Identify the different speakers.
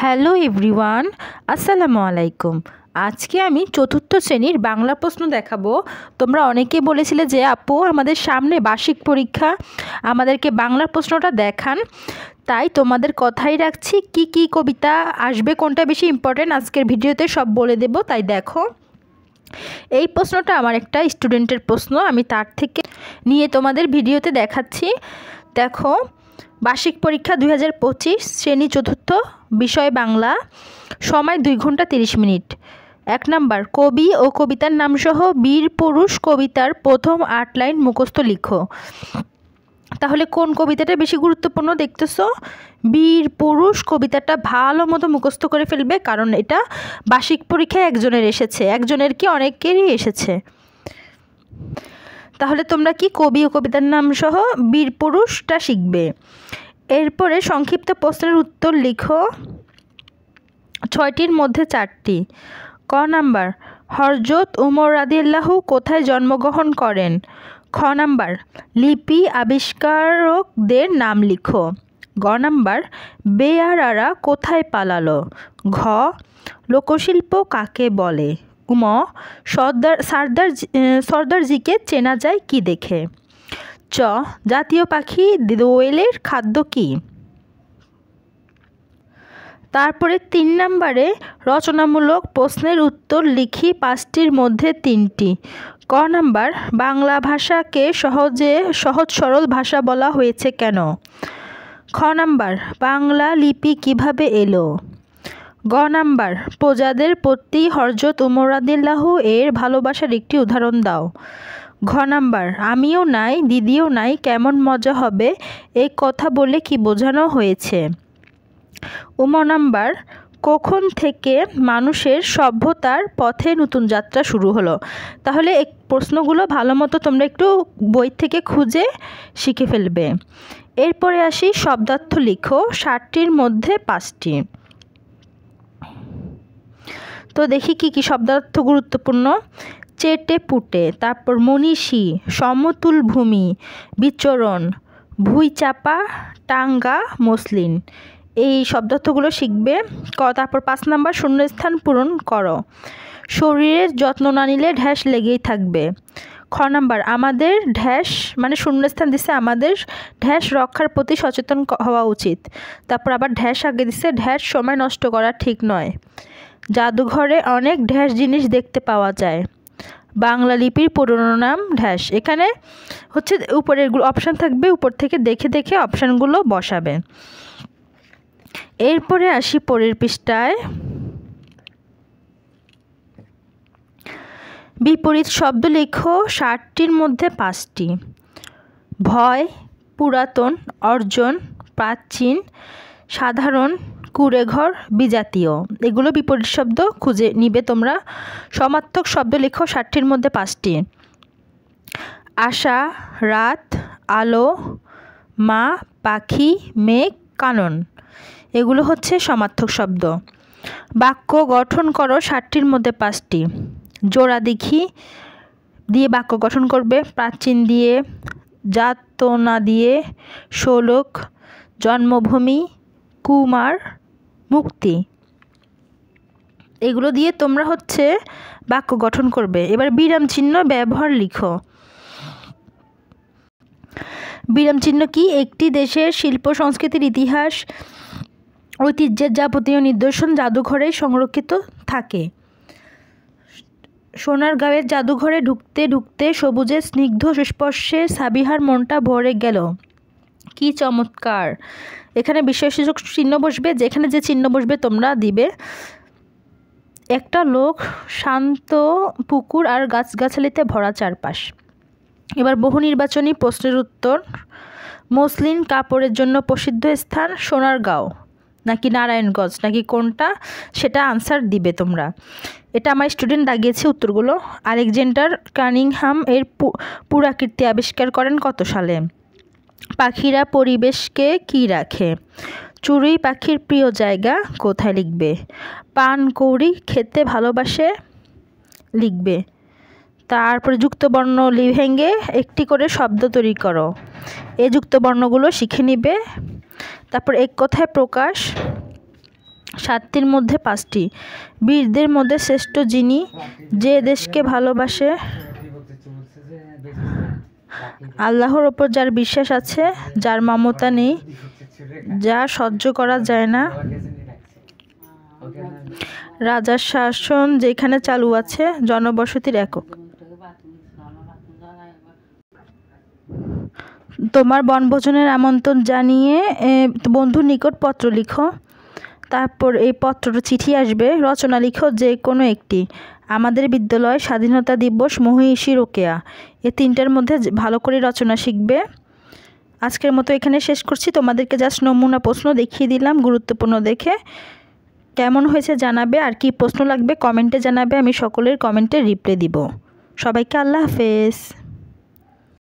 Speaker 1: Hello everyone, আসসালামু আলাইকুম। আজকে আমি চতুর্থ শ্রেণীর বাংলা প্রশ্ন দেখাবো। তোমরা অনেকে বলেছিলে যে আপু আমাদের সামনে বার্ষিক পরীক্ষা, আমাদেরকে বাংলা প্রশ্নটা দেখান। তাই তোমাদের কথাই রাখছি, কি কি কবিতা আসবে, কোনটা বেশি ইম্পর্টেন্ট আজকের ভিডিওতে সব বলে দেব। তাই দেখো, এই প্রশ্নটা আমার একটা স্টুডেন্টের প্রশ্ন, আমি তার থেকে নিয়ে তোমাদের ভিডিওতে দেখাচ্ছি। দেখো, বার্ষিক পরীক্ষা 2025, শ্রেণী চতুর্থ, বিষয় বাংলা, সময় 2 ঘন্টা 30 মিনিট। 1 নাম্বার, কবি ও কবিতার নামসহ বীর পুরুষ কবিতার প্রথম 8 লাইন মুখস্থ লিখো। তাহলে কোন কবিতাটা বেশি গুরুত্বপূর্ণ দেখতেছো? বীর পুরুষ কবিতাটা ভালো মতো মুখস্থ করে ফেলবে, কারণ এটা বার্ষিক পরীক্ষায় একজনের এসেছে, একজনের কি অনেকেরই এসেছে। তাহলে তোমরা কি কবি ও কবিতার নাম সহ বীর পুরুষটা শিখবে। এরপরে সংক্ষিপ্ত প্রশ্নের উত্তর লিখো, 6টির মধ্যে 4টি। ক নাম্বার, হযরত উমর রাদিয়াল্লাহু কোথায় জন্মগ্রহণ করেন? খ নাম্বার, লিপি আবিষ্কারকদের নাম লিখো। গ নাম্বার, বেয়ারারা কোথায় পালালো? ঘ, লোকশিল্প কাকে বলে? উম, সর্দারজিকে চেনা যায় কি দেখে? চ, জাতীয় পাখি দোয়েলের খাদ্য কি? তারপরে 3 নম্বরে রচনামূলক প্রশ্নের উত্তর লিখি 5টির মধ্যে 3টি। ক নাম্বার, বাংলা ভাষাকে সহজ সরল ভাষা বলা হয়েছে কেন? খ নাম্বার, বাংলা লিপি কিভাবে এলো? গ নাম্বার, প্রজাদের প্রতি হযরত উমর রাদিয়াল্লাহু এর ভালোবাসার একটি উদাহরণ দাও। ঘ নাম্বার, আমিও নাই দিদিও নাই কেমন মজা হবে, এই কথা বলে কি বোঝানো হয়েছে? নাম্বার, কখন থেকে মানুষের সভ্যতার পথে নতুন যাত্রা শুরু হলো? তাহলে এই প্রশ্নগুলো ভালো মতো তোমরা একটু বই থেকে খুঁজে শিখে ফেলবে। এরপরে আসি, শব্দার্থ লিখো 60টির মধ্যে 5টি। তো দেখি কি কি শব্দার্থ গুরুত্বপূর্ণ। চেটে পুটে, তারপর মনীষী, সমতুল ভূমি, বিচরণ, ভুঁইচাপা, টাঙ্গা, মসলিন, এই শব্দার্থগুলো শিখবে। তারপর 5 নাম্বার, শূন্যস্থান পূরণ করো। শরীরের যত্ন না নিলে ঢ্যাস লেগেই থাকবে। খ নাম্বার, আমাদের ঢ্যাস মানে শূন্যস্থান দিছে, আমাদের ঢ্যাস রক্ষার প্রতি সচেতন হওয়া উচিত। তারপর আবার ঢ্যাস আগে দিছে, ঢ্যাস সময় নষ্ট করা ঠিক নয়। জাদুঘরে অনেক ঢ্যাস জিনিস দেখতে পাওয়া যায়। বাংলা লিপির পুরনো নাম ঢ্যাস। এখানে হচ্ছে উপরের অপশান থাকবে, উপর থেকে দেখে দেখে অপশানগুলো বসাবে। এরপরে আসি পরের পৃষ্ঠায়, বিপরীত শব্দ লেখো 60টির মধ্যে 5টি। ভয়, পুরাতন, অর্জন, প্রাচীন, সাধারণ, কুঁড়েঘর, বিজাতীয়, এগুলো বিপরীত শব্দ খুঁজে নিবে তোমরা। সমার্থক শব্দ লেখো 60টির মধ্যে 5টি। আশা, রাত, আলো, মা, পাখি, মেঘ, কানন, এগুলো হচ্ছে সমার্থক শব্দ। বাক্য গঠন করো 60টির মধ্যে 5টি। জোড়া দেখি দিয়ে বাক্য গঠন করবে, প্রাচীন দিয়ে, যাতনা দিয়ে, শোলক, জন্মভূমি, কুমার, মুক্তি, এগুলো দিয়ে তোমরা হচ্ছে বাক্য গঠন করবে। এবার বিরাম চিহ্ন ব্যবহার লিখো। বিরাম চিহ্ন কি? একটি দেশের শিল্প সংস্কৃতির ইতিহাস ঐতিহ্যের যাবতীয় নিদর্শন জাদুঘরে সংরক্ষিত থাকে। সোনারগাঁওয়ের জাদুঘরে ঢুকতে ঢুকতে সবুজের স্নিগ্ধ সুস্পর্শে সাবিহার মনটা ভরে গেল। কি চমৎকার! এখানে বিশেষক চিহ্ন বসবে, যেখানে যে চিহ্ন বসবে তোমরা দিবে। একটা লোক, শান্ত পুকুর আর গাছগাছালিতে ভরা চারপাশ। এবার বহু নির্বাচনী প্রশ্নের উত্তর। মসলিন কাপড়ের জন্য প্রসিদ্ধ স্থান সোনারগাঁও নাকি নারায়ণগঞ্জ নাকি কোনটা, সেটা আনসার দিবে তোমরা। এটা আমার স্টুডেন্ট দাগিয়েছে উত্তরগুলো। আলেকজান্ডার কানিংহাম এর পুরাকীর্তি আবিষ্কার করেন কত সালে? পাখিরা পরিবেশকে কি রাখে? চড়ুই পাখির প্রিয় জায়গা কোথায় লিখবে? পান কৌড়ি খেতে ভালোবাসে লিখবে। তারপরে যুক্তবর্ণ ভেঙে একটি করে শব্দ তৈরি করো, এই যুক্তবর্ণগুলো শিখে নিবে। তারপর এক কথায় প্রকাশ, সাতটির মধ্যে পাঁচটি। বীরদের মধ্যে শ্রেষ্ঠ যিনি, যে দেশকে ভালোবাসে, আল্লাহর ওপর যার বিশ্বাস আছে, যার মমতা নেই, যা সহ্য করা যায় না, রাজার শাসন যেখানে চালু আছে, জনবসতির একক। তোমার বনভোজনের আমন্ত্রণ জানিয়ে বন্ধুর নিকট পত্র লিখো। তারপর এই পত্রটা চিঠি আসবে, রচনা লিখো যে কোনো একটি। আমাদের বিদ্যালয়, স্বাধীনতা দিবস, মহিষী, রোকেয়া, এই তিনটার মধ্যে ভালো করে রচনা শিখবে। আজকের মতো এখানে শেষ করছি। তোমাদেরকে জাস্ট নমুনা প্রশ্ন দেখিয়ে দিলাম, গুরুত্বপূর্ণ দেখে। কেমন হয়েছে জানাবে, আর কি প্রশ্ন লাগবে কমেন্টে জানাবে, আমি সকলের কমেন্টে রিপ্লাই দিব। সবাইকে আল্লাহ হাফেজ।